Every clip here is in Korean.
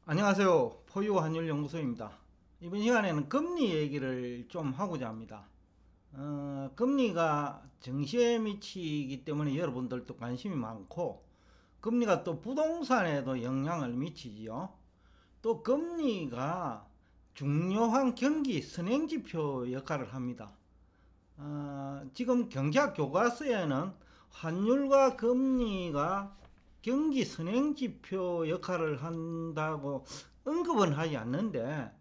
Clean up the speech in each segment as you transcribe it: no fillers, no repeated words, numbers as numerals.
안녕하세요. 포유환율연구소입니다. 이번 시간에는 금리 얘기를 좀 하고자 합니다. 금리가 증시에 미치기 때문에 여러분들도 관심이 많고, 금리가 또 부동산에도 영향을 미치지요. 또 금리가 중요한 경기 선행지표 역할을 합니다. 지금 경제학 교과서에는 환율과 금리가 경기 선행지표 역할을 한다고 언급은 하지 않는데,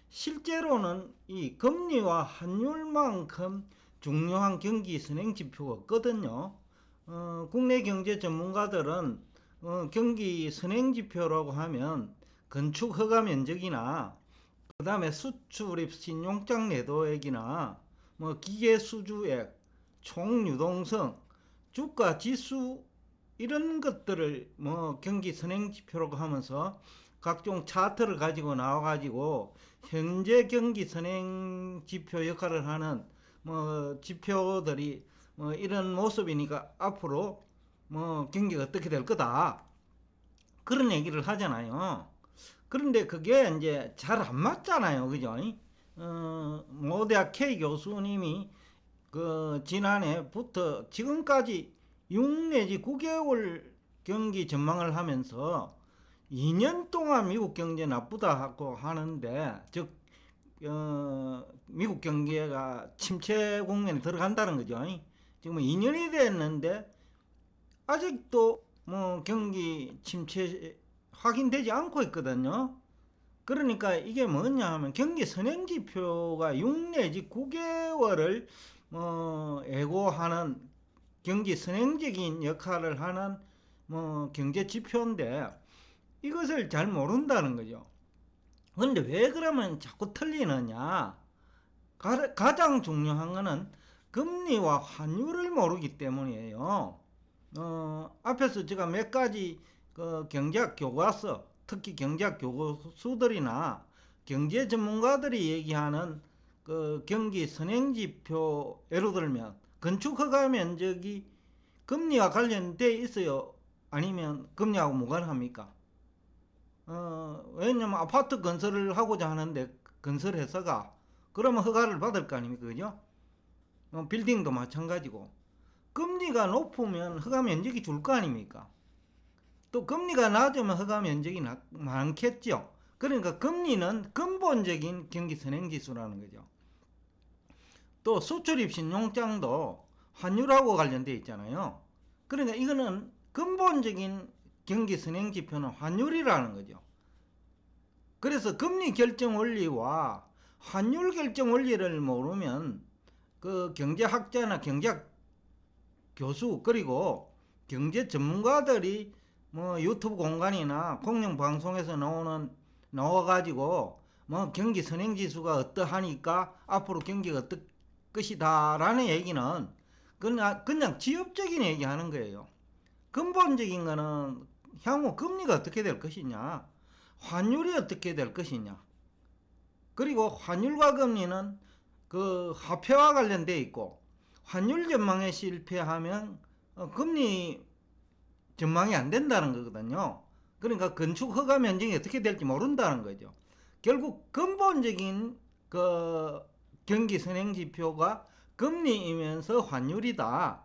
실제로는 이 금리와 환율만큼 중요한 경기 선행지표가 없거든요. 국내 경제 전문가들은 경기 선행지표라고 하면 건축 허가 면적이나 그 다음에 수출입 신용장 내도액이나 기계 수주액, 총 유동성, 주가 지수 이런 것들을 경기 선행 지표라고 하면서 각종 차트를 가지고 나와 가지고 현재 경기 선행 지표 역할을 하는 지표들이 이런 모습이니까 앞으로 경기가 어떻게 될 거다, 그런 얘기를 하잖아요. 그런데 그게 이제 잘 안 맞잖아요, 그죠? 모대학 K 교수님이 그 지난해부터 지금까지 6 내지 9개월 경기 전망을 하면서 2년 동안 미국 경제 나쁘다고 하는데, 즉 미국 경제가 침체 국면에 들어간다는 거죠. 지금 2년이 됐는데 아직도 경기 침체 확인되지 않고 있거든요. 그러니까 이게 뭐냐 하면 경기 선행지표가 6 내지 9개월을 예고하는 경기 선행적인 역할을 하는 경제 지표인데, 이것을 잘 모른다는 거죠. 그런데 왜 그러면 자꾸 틀리느냐? 가장 중요한 거는 금리와 환율을 모르기 때문이에요. 앞에서 제가 몇 가지 그 경제학 교과서, 특히 경제학 교수들이나 경제 전문가들이 얘기하는 그 경기 선행지표, 예를 들면 건축허가 면적이 금리와 관련돼 있어요? 아니면 금리하고 무관합니까? 왜냐면 아파트 건설을 하고자 하는데 건설회사가 그러면 허가를 받을 거 아닙니까? 그죠? 빌딩도 마찬가지고, 금리가 높으면 허가 면적이 줄 거 아닙니까? 또 금리가 낮으면 허가 면적이 많겠죠. 그러니까 금리는 근본적인 경기 선행지수라는 거죠. 또 수출입 신용장도 환율하고 관련되어 있잖아요. 그러니까 이거는 근본적인 경기 선행 지표는 환율이라는 거죠. 그래서 금리 결정 원리와 환율 결정 원리를 모르면 그 경제학자나 경제학 교수, 그리고 경제 전문가들이 유튜브 공간이나 공영방송에서 나와가지고 경기 선행지수가 어떠하니까 앞으로 경기가 어떨 것이다 라는 얘기는 그냥 지엽적인 얘기하는 거예요. 근본적인 거는 향후 금리가 어떻게 될 것이냐, 환율이 어떻게 될 것이냐, 그리고 환율과 금리는 그 화폐와 관련되어 있고, 환율 전망에 실패하면 금리 전망이 안 된다는 거거든요. 그러니까 건축 허가 면적이 어떻게 될지 모른다는 거죠. 결국 근본적인 그 경기 선행 지표가 금리이면서 환율이다.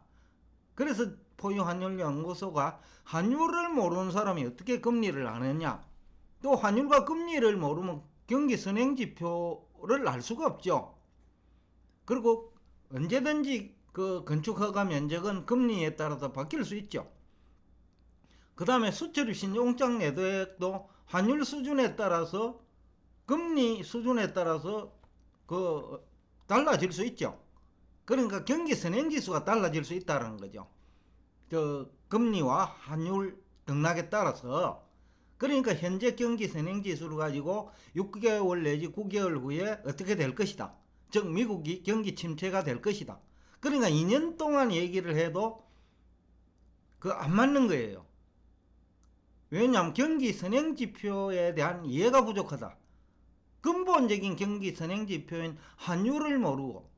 그래서 포유환율연구소가 환율을 모르는 사람이 어떻게 금리를 아느냐, 또 환율과 금리를 모르면 경기 선행 지표를 알 수가 없죠. 그리고 언제든지 그 건축 허가 면적은 금리에 따라서 바뀔 수 있죠. 그 다음에 수출입 신용장 내도액도 환율 수준에 따라서, 금리 수준에 따라서 달라질 수 있죠. 그러니까 경기 선행지수가 달라질 수 있다는 거죠. 금리와 환율 등락에 따라서. 그러니까 현재 경기 선행지수를 가지고 6개월 내지 9개월 후에 어떻게 될 것이다, 즉 미국이 경기 침체가 될 것이다, 그러니까 2년 동안 얘기를 해도 안 맞는 거예요. 왜냐하면 경기 선행지표에 대한 이해가 부족하다. 근본적인 경기 선행지표인 환율을 모르고,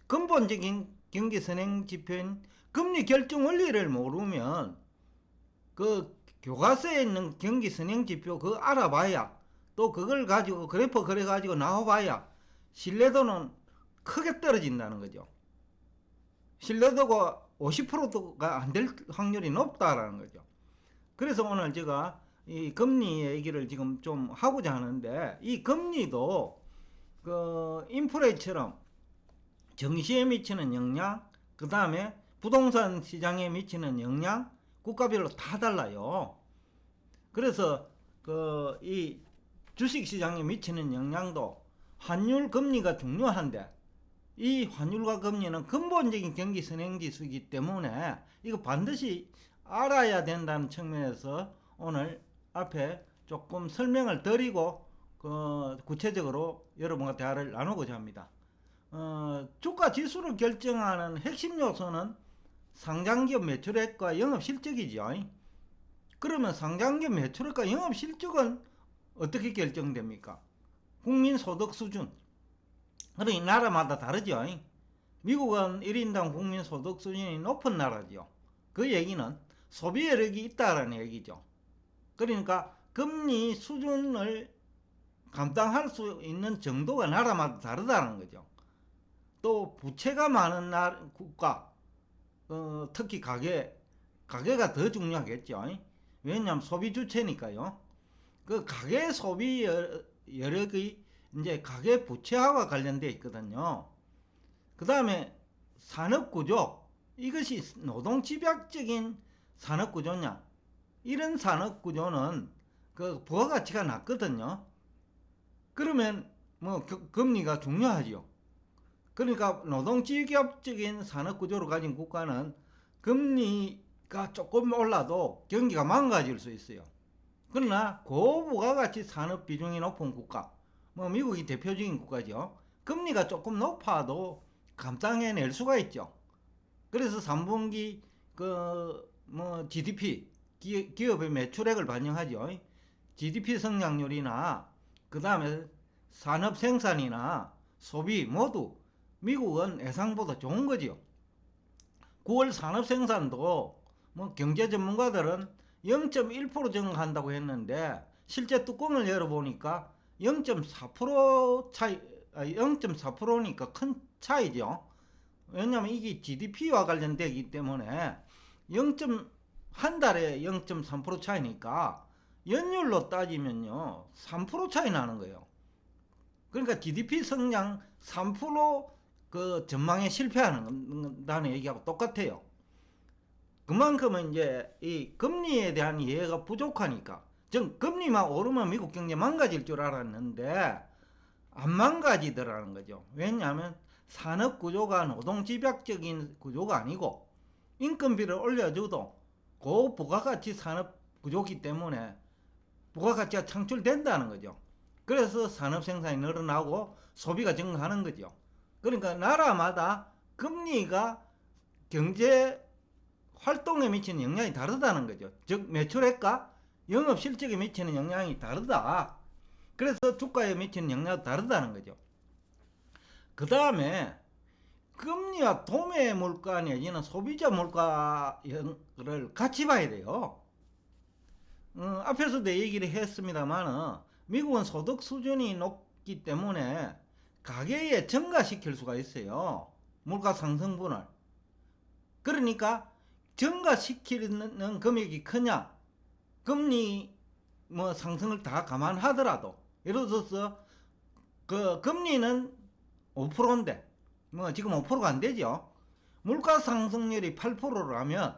근본적인 경기 선행지표인 금리 결정 원리를 모르면 교과서에 있는 경기 선행 지표 그거 알아봐야, 또 그걸 가지고 그래프 그래가지고 나와봐야 신뢰도는 크게 떨어진다는 거죠. 신뢰도가 50%가 안 될 확률이 높다라는 거죠. 그래서 오늘 제가 이 금리 얘기를 지금 좀 하고자 하는데, 이 금리도 그 인플레이처럼 정시에 미치는 영향, 그 다음에 부동산 시장에 미치는 영향, 국가별로 다 달라요. 그래서 그 이 주식 시장에 미치는 영향도 환율 금리가 중요한데, 이 환율과 금리는 근본적인 경기 선행 지수이기 때문에 이거 반드시 알아야 된다는 측면에서 오늘 앞에 조금 설명을 드리고 구체적으로 여러분과 대화를 나누고자 합니다. 주가 지수를 결정하는 핵심 요소는 상장기업 매출액과 영업실적이죠. 그러면 상장기업 매출액과 영업실적은 어떻게 결정됩니까? 국민소득 수준. 그러니 나라마다 다르죠. 미국은 1인당 국민소득 수준이 높은 나라죠. 그 얘기는 소비여력이 있다라는 얘기죠. 그러니까 금리 수준을 감당할 수 있는 정도가 나라마다 다르다는 거죠. 또 부채가 많은 국가, 특히 가계가 더 중요하겠죠. 왜냐하면 소비 주체니까요. 그 가계 소비 여력이 이제 가계 부채와 관련되어 있거든요. 그 다음에 산업구조, 이것이 노동집약적인 산업구조냐, 이런 산업구조는 그 부가가치가 낮거든요. 그러면 뭐 금리가 중요하죠. 그러니까 노동집약적인 산업구조를 가진 국가는 금리가 조금 올라도 경기가 망가질 수 있어요. 그러나 고부가가치 산업 비중이 높은 국가, 뭐 미국이 대표적인 국가죠. 금리가 조금 높아도 감당해낼 수가 있죠. 그래서 3분기 GDP, 기업의 매출액을 반영하죠. GDP 성장률이나 그 다음에 산업 생산이나 소비 모두 미국은 예상보다 좋은 거죠. 9월 산업 생산도 뭐 경제 전문가들은 0.1% 증가한다고 했는데 실제 뚜껑을 열어보니까 0.4% 차이, 0.4%니까 큰 차이죠. 왜냐하면 이게 GDP와 관련되기 때문에 한 달에 0.3% 차이니까 연율로 따지면요 3% 차이 나는 거예요. 그러니까 GDP 성장 3%그 전망에 실패한다는 얘기하고 똑같아요. 그만큼은 이제 이 금리에 대한 이해가 부족하니까, 즉 금리만 오르면 미국 경제 망가질 줄 알았는데 안 망가지더라는 거죠. 왜냐하면 산업 구조가 노동 집약적인 구조가 아니고 인건비를 올려줘도 고부가가치 산업 구조기 때문에 부가가치가 창출된다는 거죠. 그래서 산업 생산이 늘어나고 소비가 증가하는 거죠. 그러니까 나라마다 금리가 경제 활동에 미치는 영향이 다르다는 거죠. 즉 매출액과 영업실적에 미치는 영향이 다르다. 그래서 주가에 미치는 영향도 다르다는 거죠. 그 다음에 금리와 도매 물가 내지는 소비자 물가를 같이 봐야 돼요. 앞에서도 얘기를 했습니다만 미국은 소득 수준이 높기 때문에 가계에 증가시킬 수가 있어요. 물가 상승분을. 그러니까 증가시키는 금액이 크냐, 금리 뭐 상승을 다 감안하더라도, 예를 들어서 그 금리는 5%인데 뭐 지금 5%가 안 되죠. 물가 상승률이 8%라면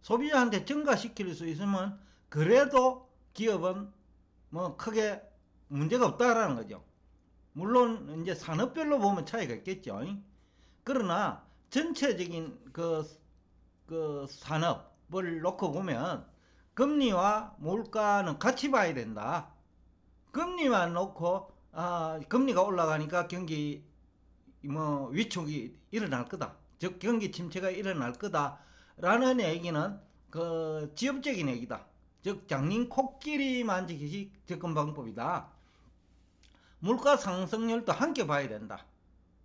소비자한테 증가시킬 수 있으면 그래도 기업은 뭐 크게 문제가 없다라는 거죠. 물론 이제 산업별로 보면 차이가 있겠죠. 그러나 전체적인 그 산업을 놓고 보면 금리와 물가는 같이 봐야 된다. 금리만 놓고 금리가 올라가니까 경기 뭐 위축이 일어날 거다, 즉 경기 침체가 일어날 거다라는 얘기는 그 지엽적인 얘기다. 즉 장님 코끼리 만지기 접근 방법이다. 물가 상승률도 함께 봐야 된다.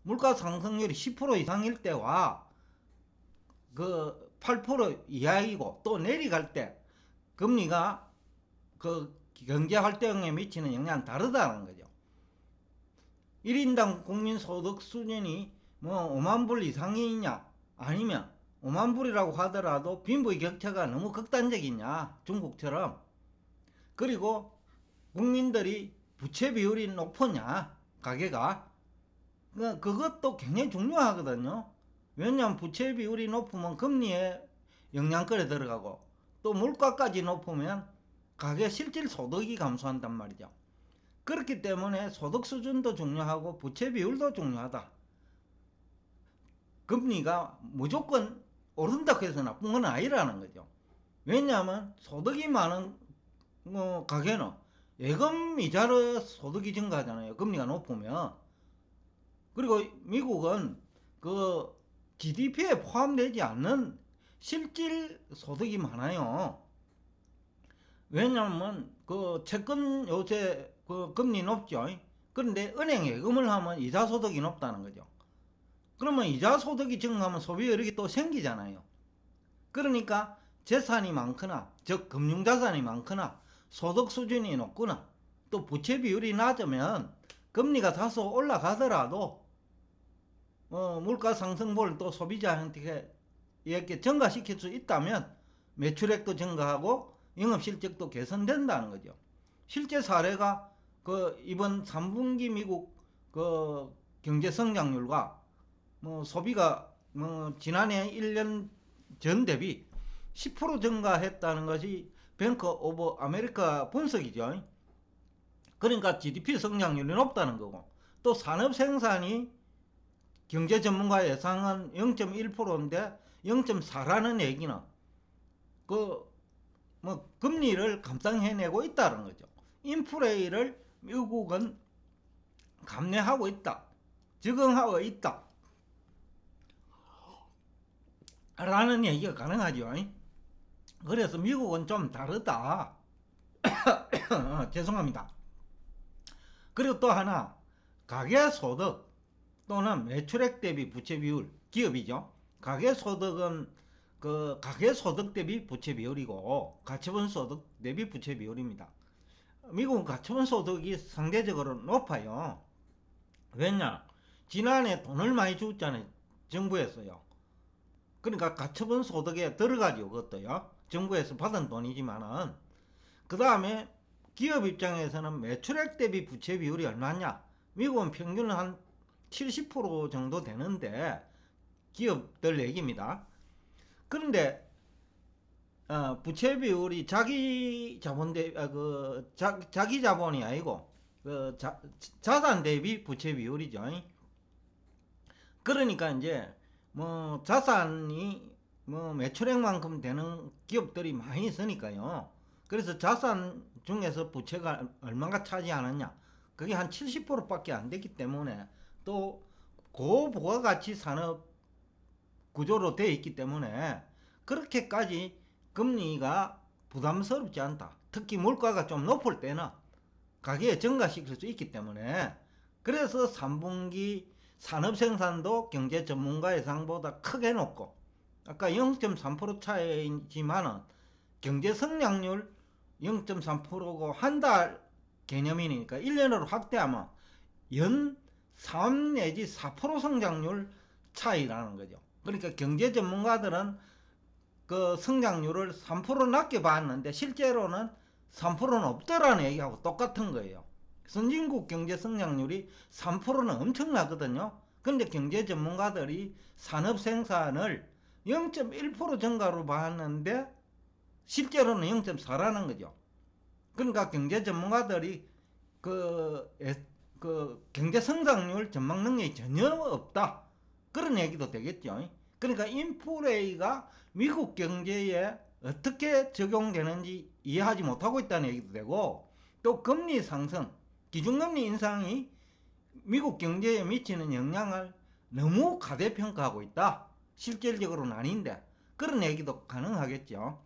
물가 상승률이 10% 이상일 때와 그 8% 이하이고 또 내려갈 때 금리가 그 경제 활동에 미치는 영향은 다르다는 거죠. 1인당 국민소득 수준이 뭐 5만 불 이상이냐, 아니면 5만 불이라고 하더라도 빈부의 격차가 너무 극단적이냐, 중국처럼. 그리고 국민들이 부채 비율이 높으냐, 가계가. 그것도 굉장히 중요하거든요. 왜냐하면 부채 비율이 높으면 금리에 영향권에 들어가고, 또 물가까지 높으면 가계 실질 소득이 감소한단 말이죠. 그렇기 때문에 소득 수준도 중요하고 부채 비율도 중요하다. 금리가 무조건 오른다고 해서 나쁜 건 아니라는 거죠. 왜냐하면 소득이 많은 가게는 예금 이자로 소득이 증가하잖아요. 금리가 높으면. 그리고 미국은 그 GDP에 포함되지 않는 실질 소득이 많아요. 왜냐하면 그 채권 요새 그 금리 높죠. 그런데 은행 예금을 하면 이자 소득이 높다는 거죠. 그러면 이자 소득이 증가하면 소비 여력이 또 생기잖아요. 그러니까 재산이 많거나, 즉 금융자산이 많거나, 소득 수준이 높거나, 또 부채 비율이 낮으면 금리가 다소 올라가더라도 물가 상승분을 또 소비자한테 이렇게 증가시킬 수 있다면 매출액도 증가하고 영업실적도 개선된다는 거죠. 실제 사례가 그 이번 3분기 미국 그 경제 성장률과 소비가 지난해 1년 전 대비 10% 증가했다는 것이 뱅크 오브 아메리카 분석이죠. 그러니까 GDP 성장률이 높다는 거고, 또 산업 생산이 경제 전문가 예상은 0.1%인데 0.4라는 얘기는 금리를 감당해내고 있다는 거죠. 인플레이를 미국은 감내하고 있다, 적응하고 있다 라는 얘기가 가능하죠. 그래서 미국은 좀 다르다. 죄송합니다. 그리고 또 하나, 가계소득 또는 매출액 대비 부채 비율, 기업이죠. 가계소득은 그 가계소득 대비 부채 비율이고, 가처분 소득 대비 부채 비율입니다. 미국은 가처분 소득이 상대적으로 높아요. 왜냐? 지난해 돈을 많이 줬잖아요, 정부에서요. 그러니까 가처분 소득에 들어가죠, 그것도요. 정부에서 받은 돈이지만은. 그 다음에 기업 입장에서는 매출액 대비 부채 비율이 얼마냐? 미국은 평균 한 70% 정도 되는데, 기업들 얘기입니다. 그런데 부채 비율이 자기 자본이 아니고 자산 대비 부채 비율이죠. 그러니까 이제 자산이 매출액만큼 되는 기업들이 많이 있으니까요. 그래서 자산 중에서 부채가 얼마가 차지하느냐, 그게 한 70%밖에 안 되기 때문에, 또 고부가가치 산업 구조로 되어 있기 때문에 그렇게까지 금리가 부담스럽지 않다. 특히 물가가 좀 높을 때는 가격에 증가시킬 수 있기 때문에. 그래서 3분기 산업생산도 경제 전문가 예상보다 크게 높고, 아까 0.3% 차이지만은 경제 성장률 0.3%고 한 달 개념이니까 1년으로 확대하면 연 3 내지 4% 성장률 차이라는 거죠. 그러니까 경제 전문가들은 그 성장률을 3% 낮게 봤는데 실제로는 3%는 없더라는 얘기하고 똑같은 거예요. 선진국 경제 성장률이 3%는 엄청나거든요. 근데 경제 전문가들이 산업 생산을 0.1% 증가로 봤는데 실제로는 0.4라는 거죠. 그러니까 경제 전문가들이 그 경제 성장률 전망 능력이 전혀 없다, 그런 얘기도 되겠죠. 그러니까 인플레이가 미국 경제에 어떻게 적용되는지 이해하지 못하고 있다는 얘기도 되고, 또 금리 상승, 기준금리 인상이 미국 경제에 미치는 영향을 너무 가대평가하고 있다, 실질적으로는 아닌데, 그런 얘기도 가능하겠죠.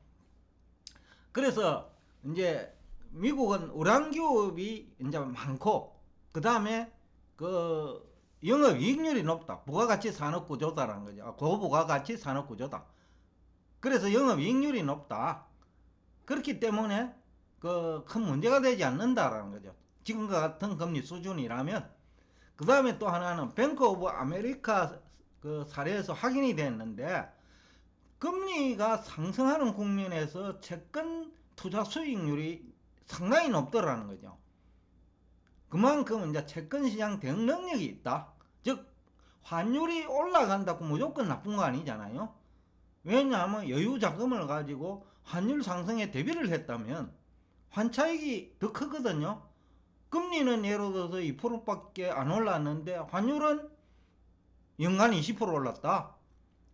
그래서 이제 미국은 우량기업이 이제 많고, 그 다음에 그 영업이익률이 높다, 부가가치 산업구조다라는 거죠. 고부가가치 산업구조다. 그래서 영업이익률이 높다. 그렇기 때문에 그 큰 문제가 되지 않는다라는 거죠. 지금과 같은 금리 수준이라면. 그 다음에 또 하나는 뱅크 오브 아메리카 그 사례에서 확인이 됐는데, 금리가 상승하는 국면에서 채권 투자 수익률이 상당히 높더라는 거죠. 그만큼 이제 채권 시장 대응 능력이 있다. 즉 환율이 올라간다고 무조건 나쁜 거 아니잖아요. 왜냐하면 여유 자금을 가지고 환율 상승에 대비를 했다면 환차익이 더 크거든요. 금리는 예를 들어서 2%밖에 안 올랐는데 환율은 연간 20% 올랐다.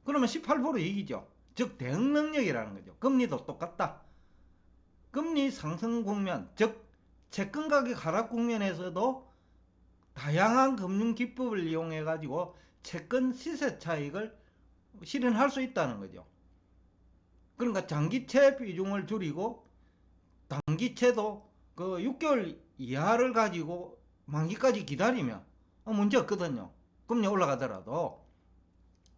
그러면 18% 이익이죠. 즉 대응 능력이라는 거죠. 금리도 똑같다. 금리 상승 국면, 즉 채권 가격 하락 국면에서도 다양한 금융 기법을 이용해 가지고 채권 시세 차익을 실현할 수 있다는 거죠. 그러니까 장기채 비중을 줄이고 단기채도 그 6개월 이하를 가지고 만기까지 기다리면 문제 없거든요. 금리 올라가더라도.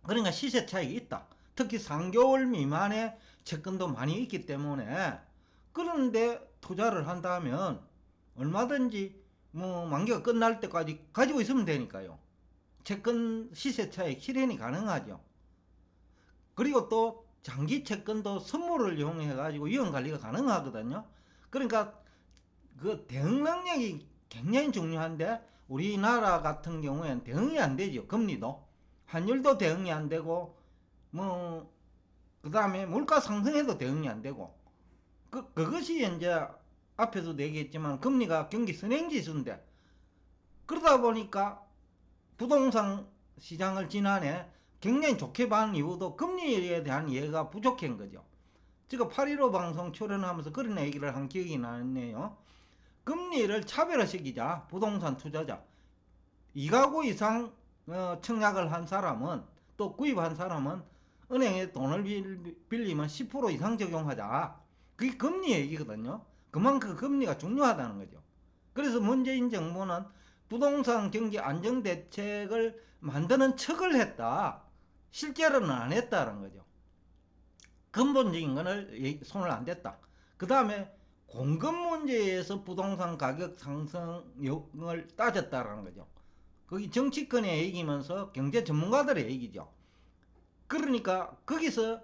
그러니까 시세 차익이 있다. 특히 3개월 미만의 채권도 많이 있기 때문에. 그런데 투자를 한다면 얼마든지 뭐 만기가 끝날 때까지 가지고 있으면 되니까요. 채권 시세 차익 실현이 가능하죠. 그리고 또 장기 채권도 선물을 이용해 가지고 이원 관리가 가능하거든요. 그러니까 그 대응 능력이 굉장히 중요한데, 우리나라 같은 경우에는 대응이 안 되죠. 금리도 환율도 대응이 안 되고, 뭐 그 다음에 물가 상승에도 대응이 안 되고, 그것이 이제 앞에서도 얘기했지만 금리가 경기 선행지수인데, 그러다 보니까 부동산 시장을 지난해 굉장히 좋게 봐는 이유도 금리에 대한 이해가 부족한 거죠. 제가 8.15 방송 출연하면서 그런 얘기를 한 기억이 나네요. 금리를 차별화시키자. 부동산 투자자 2가구 이상 청약을 한 사람은, 또 구입한 사람은 은행에 돈을 빌리면 10% 이상 적용하자. 그게 금리 얘기거든요. 그만큼 금리가 중요하다는 거죠. 그래서 문재인 정부는 부동산 경기 안정 대책을 만드는 척을 했다. 실제로는 안 했다는 거죠. 근본적인 거는 손을 안 댔다. 그 다음에 공급 문제에서 부동산 가격 상승을 따졌다는 거죠. 거기 정치권의 얘기면서 경제 전문가들의 얘기죠. 그러니까 거기서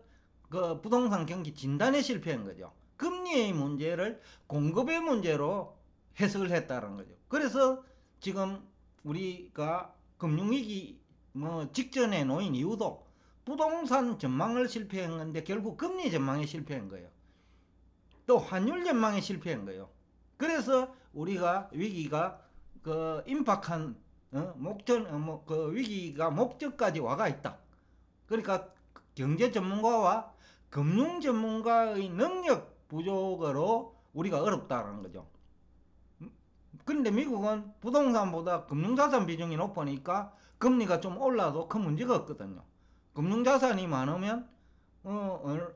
그 부동산 경기 진단에 실패한 거죠. 금리의 문제를 공급의 문제로 해석을 했다는 거죠. 그래서 지금 우리가 금융위기 직전에 놓인 이유도 부동산 전망을 실패한 건데 결국 금리 전망에 실패한 거예요. 또 환율 전망에 실패한 거예요. 그래서 우리가 위기가 그 임박한 그 위기가 목적까지 와가 있다. 그러니까 경제 전문가와 금융 전문가의 능력 부족으로 우리가 어렵다는 거죠. 그런데 미국은 부동산보다 금융자산 비중이 높으니까 금리가 좀 올라도 큰 문제가 없거든요. 금융자산이 많으면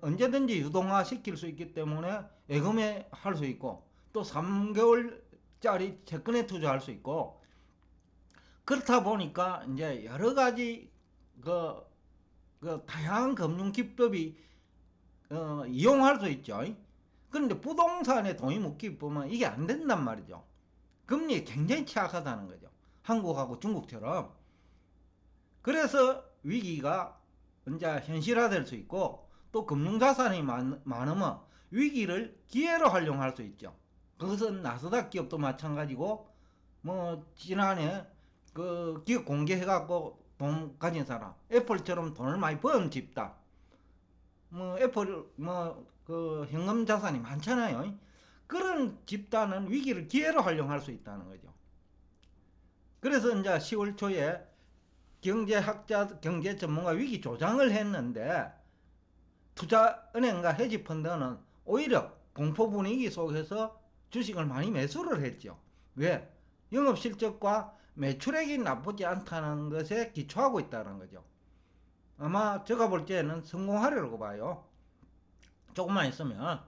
언제든지 유동화 시킬 수 있기 때문에 예금에 할 수 있고, 또 3개월짜리 채권에 투자할 수 있고, 그렇다 보니까 이제 여러 가지 그 다양한 금융 기법이 이용할 수 있죠. 그런데 부동산에 돈이 묶기 보면 이게 안 된단 말이죠. 금리에 굉장히 취약하다는 거죠. 한국하고 중국처럼. 그래서 위기가 이제 현실화될 수 있고, 또 금융자산이 많으면 위기를 기회로 활용할 수 있죠. 그것은 나스닥 기업도 마찬가지고, 지난해 그 기업 공개해갖고 돈 가진 사람, 애플처럼 돈을 많이 번 집단, 애플 그 현금 자산이 많잖아요. 그런 집단은 위기를 기회로 활용할 수 있다는 거죠. 그래서 이제 10월 초에 경제학자, 경제 전문가 위기 조장을 했는데, 투자은행과 헤지펀드는 오히려 공포 분위기 속에서 주식을 많이 매수를 했죠. 왜? 영업실적과 매출액이 나쁘지 않다는 것에 기초하고 있다는 거죠. 아마 제가 볼 때는 성공하려고 봐요. 조금만 있으면.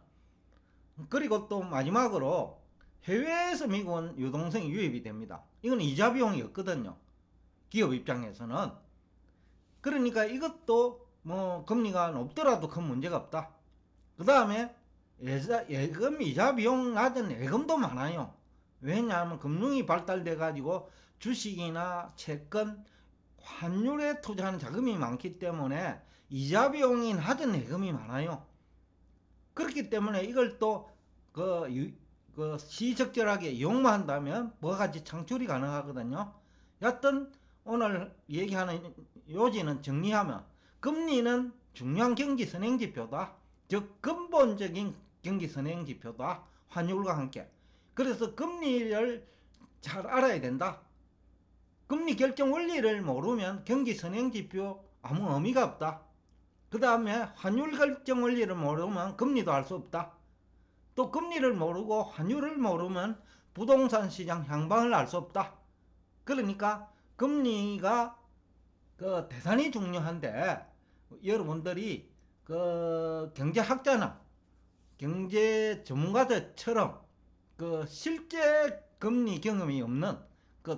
그리고 또 마지막으로 해외에서 미국은 유동성이 유입이 됩니다. 이건 이자 비용이 없거든요. 기업 입장에서는. 그러니까 이것도 금리가 높더라도 큰 문제가 없다. 그 다음에 예금, 이자 비용 낮은 예금도 많아요. 왜냐하면 금융이 발달돼 가지고 주식이나 채권, 환율에 투자하는 자금이 많기 때문에 이자 비용이 낮은 예금이 많아요. 그렇기 때문에 이걸 또 시적절하게 이용만 한다면 뭐가지 창출이 가능하거든요. 여하튼 오늘 얘기하는 요지는 정리하면 금리는 중요한 경기 선행 지표다. 즉 근본적인 경기 선행 지표다. 환율과 함께. 그래서 금리를 잘 알아야 된다. 금리 결정 원리를 모르면 경기 선행 지표 아무 의미가 없다. 그 다음에 환율 결정 원리를 모르면 금리도 알 수 없다. 또 금리를 모르고 환율을 모르면 부동산 시장 향방을 알 수 없다. 그러니까 금리가 대단히 중요한데 여러분들이 경제학자나 경제 전문가들처럼 실제 금리 경험이 없는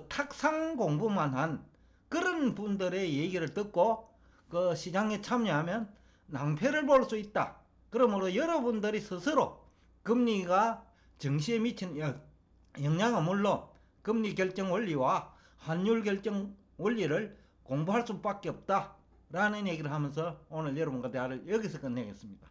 탁상 공부만 한 그런 분들의 얘기를 듣고 시장에 참여하면 낭패를 볼 수 있다. 그러므로 여러분들이 스스로 금리가 증시에 미치는 영향은 물론 금리 결정 원리와 환율 결정 원리를 공부할 수밖에 없다 라는 얘기를 하면서 오늘 여러분과 대화를 여기서 끝내겠습니다.